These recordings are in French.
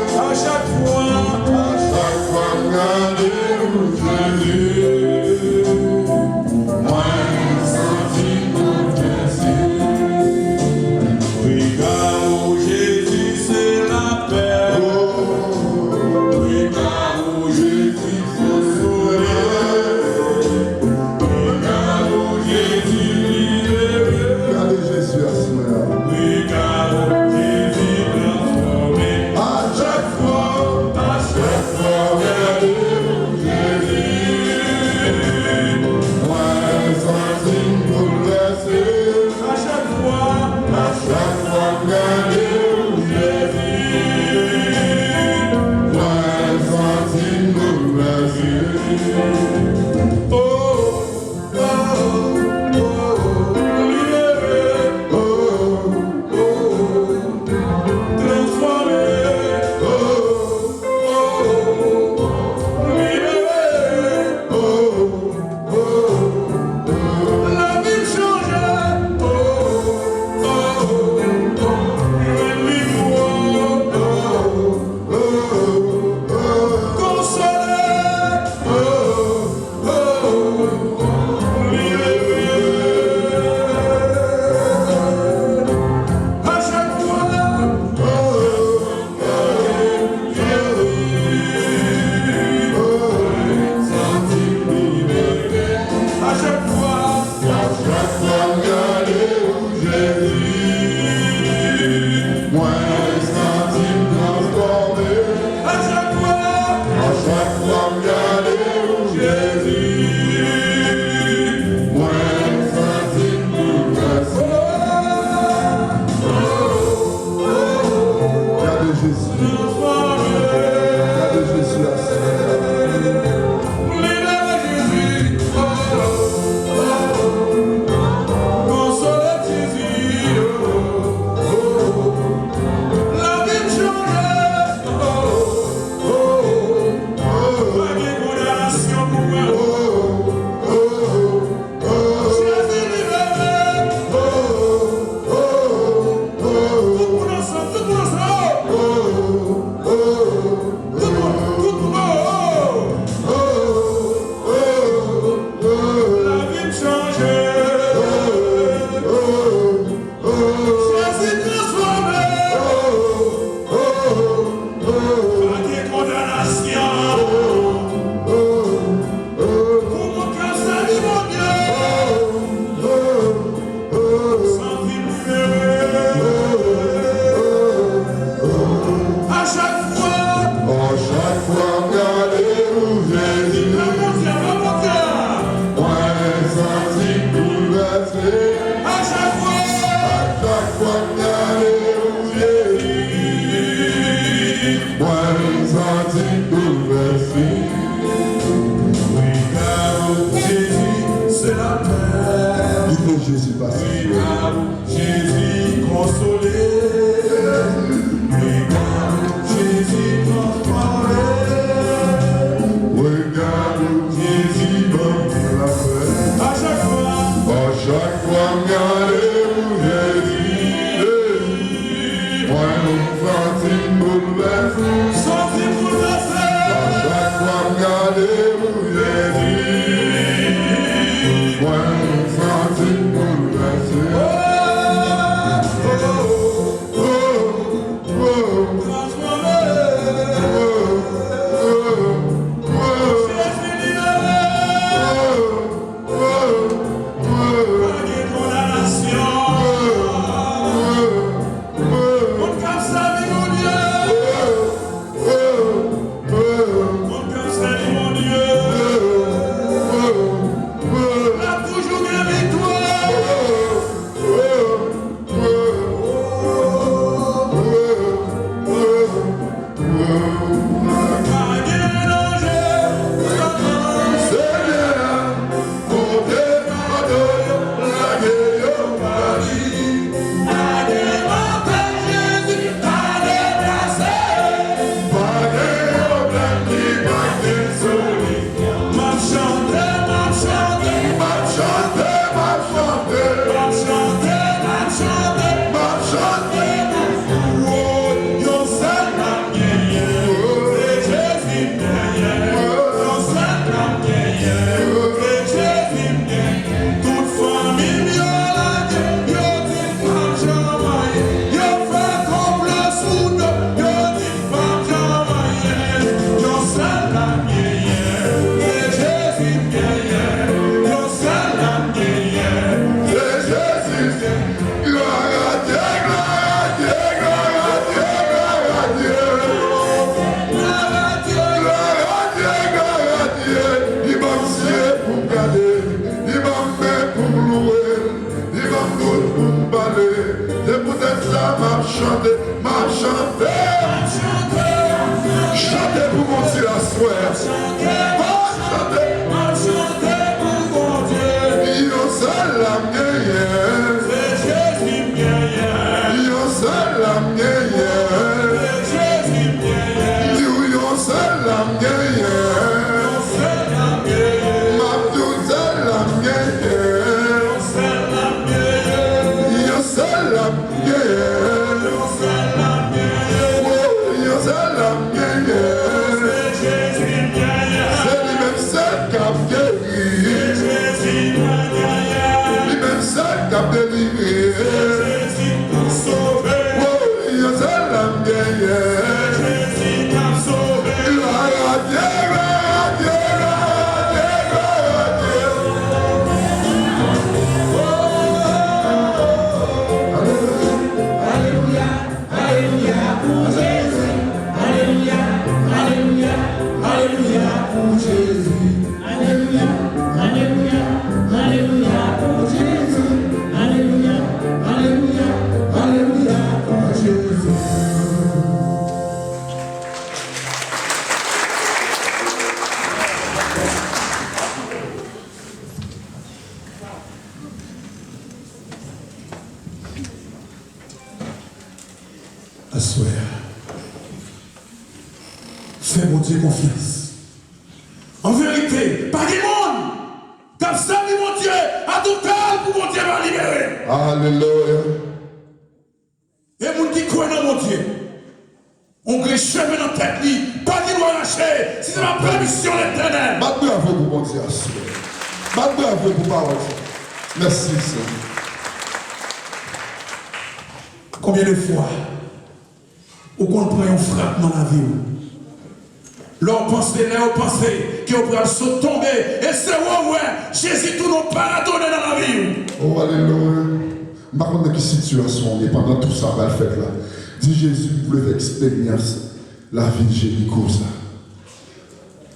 À chaque fois, regardez Jésus. senti bouleversé. Regarde Jésus, c'est la paix. Il faut Jésus passer. Regarde Jésus consolé. Regarde Jésus transformé. Regarde Jésus dans la paix. À chaque fois, regardez où Jésus. Moi, nous senti bouleversé. sortez bouleversé. À chaque fois, regardez où Jésus. Moi, nous senti bouleversé. Chantez pour mon Dieu à soir. Chantez pour mon Dieu. Yo seul la meilleure. C'est Jésus meilleur. Yo seul la meilleure. C'est Jésus meilleur. Yo seul la meilleure. Yo seul la meilleure. Ma douce la meilleure. Yo seul la meilleure. Yo seul la meilleure. Yo seul la meilleure. Yo seul la meilleure. C'est lui-même seul qui a guéri. Lui-même seul qui a délivré. Il a seul l'âme guerrière. Il a radié. Fais mon Dieu confiance. En vérité, pas de monde. Comme ça, mon Dieu, à tout cas, pour mon Dieu va libérer. Alléluia. Et mon qui croit dans mon Dieu. On crée chemin dans la tête, pas qu'il doit lâcher. Si c'est la permission de l'Éternel. Batte bravo pour mon Dieu. Batte bravo pour parole. Merci, Seigneur. Combien de fois, on comprend une frappe dans la vie. Leur pensée, que vous pouvez se tomber. Et c'est ouais, Jésus tout nous pardonne dans la vie. Oh, alléluia. Je ne sais pas dans quelle situation on est pendant tout ça, on va le faire là. Dis Jésus, vous voulez expérience la vie de Jéricho.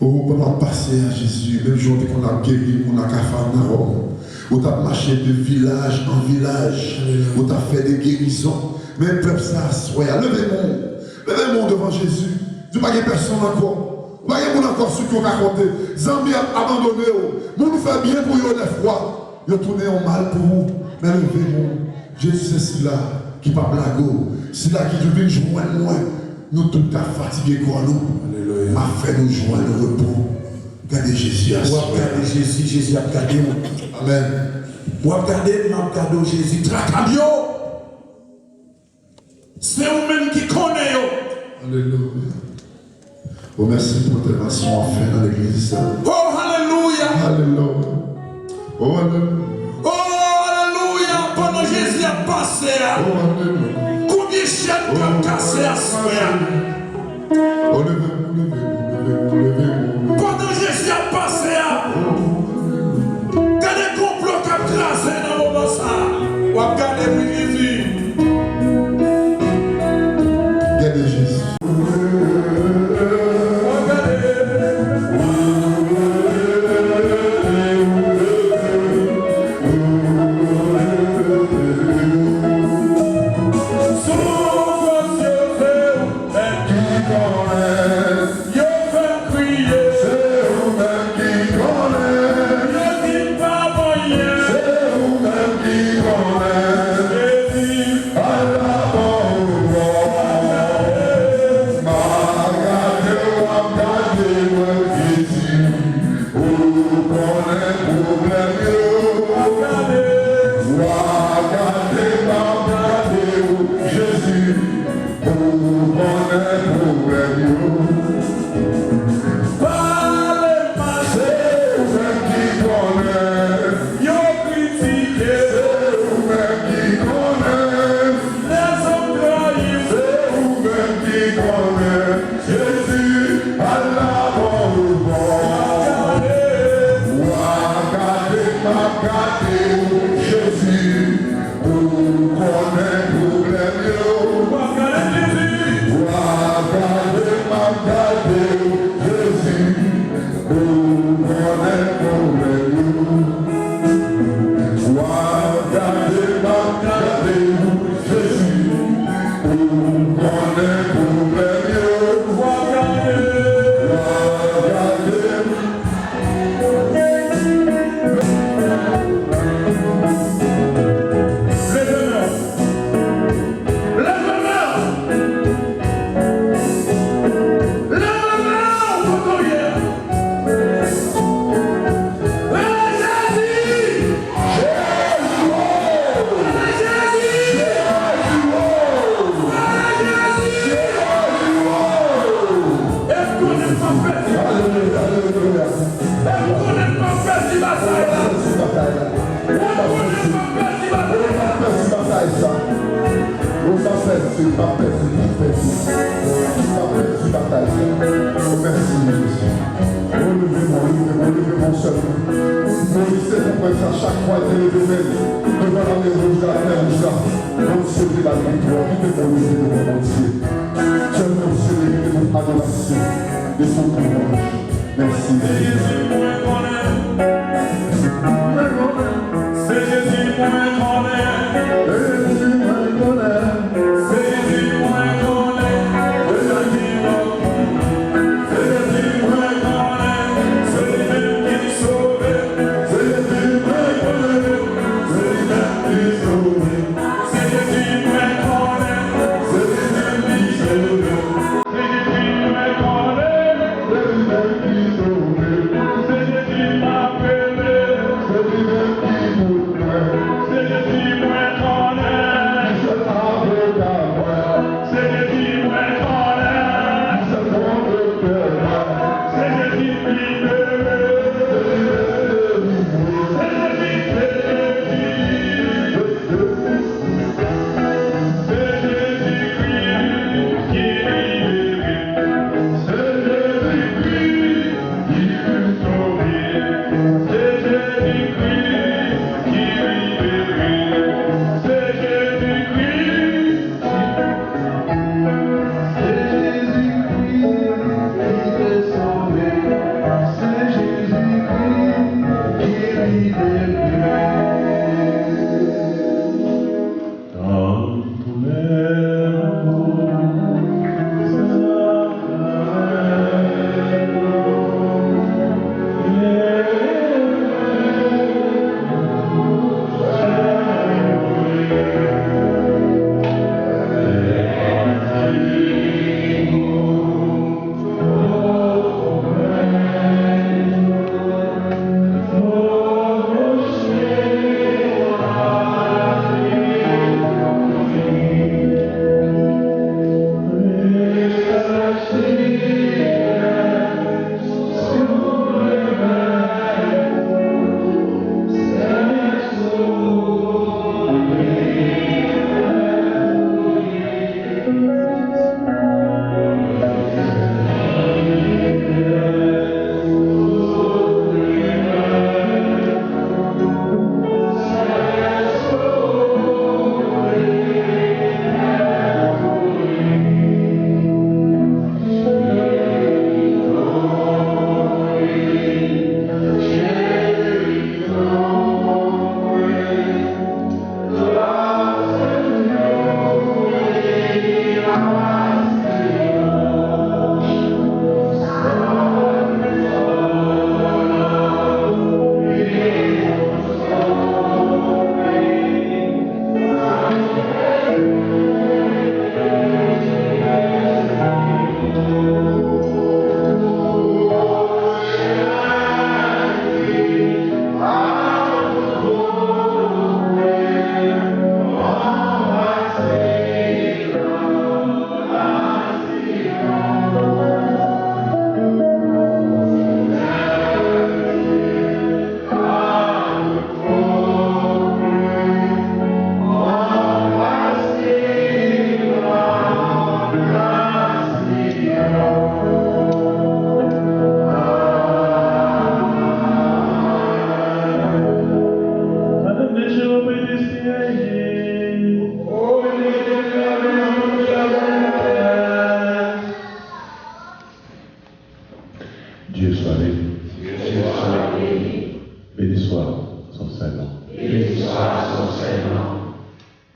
Oh, comment passer à Jésus, même jour qu'on a guéri, qu'on a Capharnaüm. On a marché de village en village. On a fait des guérisons. Mais le peuple, ça, soyez, levez-moi devant Jésus. Dieu pas de personne encore. Pas de monde encore sur qui on raconte. Zambie a abandonné. Nous nous fait bien pour eux des fois. Ils ont tourné en mal pour vous. Mais levez-vous. Jésus c'est celui-là qui ne pas blago. C'est là qui devait joindre moi. Nous tous fatigués quoi nous. Alléluia. M'a fait nous joindre le repos. Regardez Jésus. Regardez Jésus, Jésus a regardé. Amen. Regardez, m'a regardé Jésus. Tracabio. C'est vous-même qui connaissez. Alléluia. Oh, merci pour l'intervention en fait dans l'église. Oh, alléluia. Alléluia. Oh, alléluia. Oh, alléluia. Pendant Jésus a passé. Oh, alléluia. Combien de chaînes ont cassé à ce moment? Oh, levez-vous. Pendant Jésus a passé. Quand les complots ont crasé dans le moment ça. Regardez Jésus. Regardez Jésus. Say Dieu soit béni. Béni soit son Saint-Nom. Béni soit son Saint-Nom.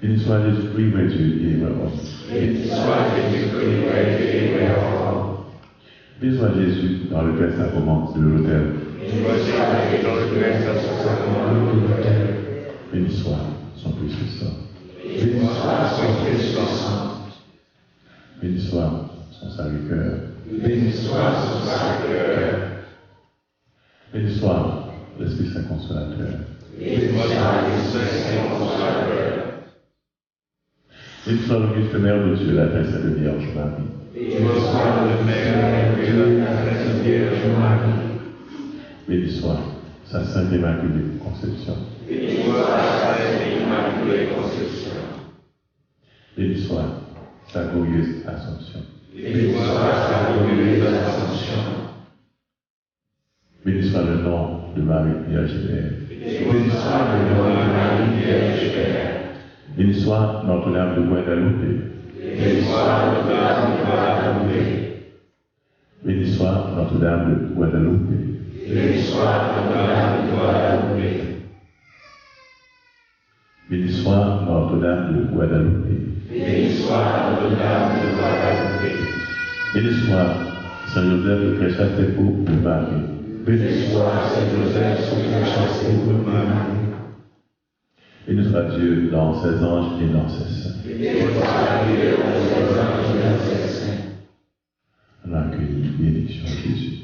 Béni soit Jésus-Christ, vrai Dieu et vrai homme. Béni soit Jésus-Christ, vrai Dieu et vrai homme. Béni soit Jésus dans le Père Sacrement de l'autel. Béni soit Jésus dans le Père Sacrement de l'autel. Béni soit son précieux sang. Béni soit son précieux sang. Béni soit son Sacré-Cœur. Béni soit son Sacré-Cœur. Béni soit l'Esprit Saint Consolateur. Béni soit l'Esprit Saint Consolateur. Béni soit le Christ Mère de Dieu, la Très Sainte Vierge Marie. Béni soit le Mère de la Très Sainte Vierge Marie. Béni soit sa Sainte Immaculée Conception. Béni soit sa Sainte Immaculée Conception. Béni soit sa glorieuse Assomption. Béni soit sa glorieuse Assomption. Béni soit le nom de Marie Vierge-Mère. Béni soit le nom de Marie Vierge-Mère. Béni soit Notre-Dame de Guadalupe. Béni soit Notre-Dame de Guadalupe. Béni soit Notre-Dame de Guadalupe. Béni soit Notre-Dame de Guadalupe. Béni soit Notre-Dame de Guadalupe. Béni soit Notre-Dame de Guadalupe. Béni soit Saint-Joseph le très chaste époux de Marie. Béni soit Saint-Joseph, son très chaste époux de Marie. Béni soit Dieu dans ses anges et dans ses saints. Béni soit Dieu dans ses anges et dans ses saints. On accueille bénédiction de Jésus.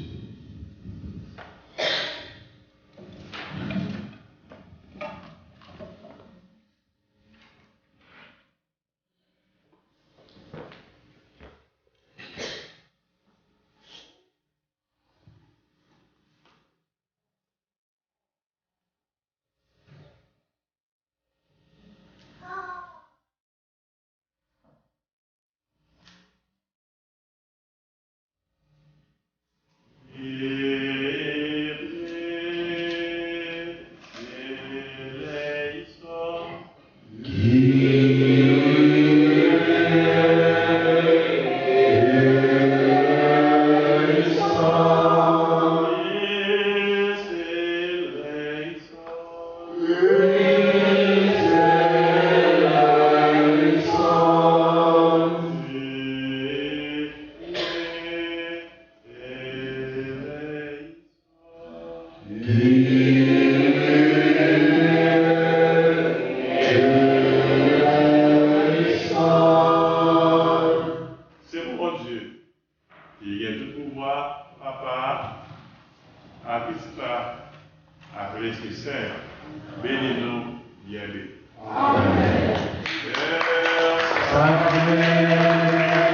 Amen.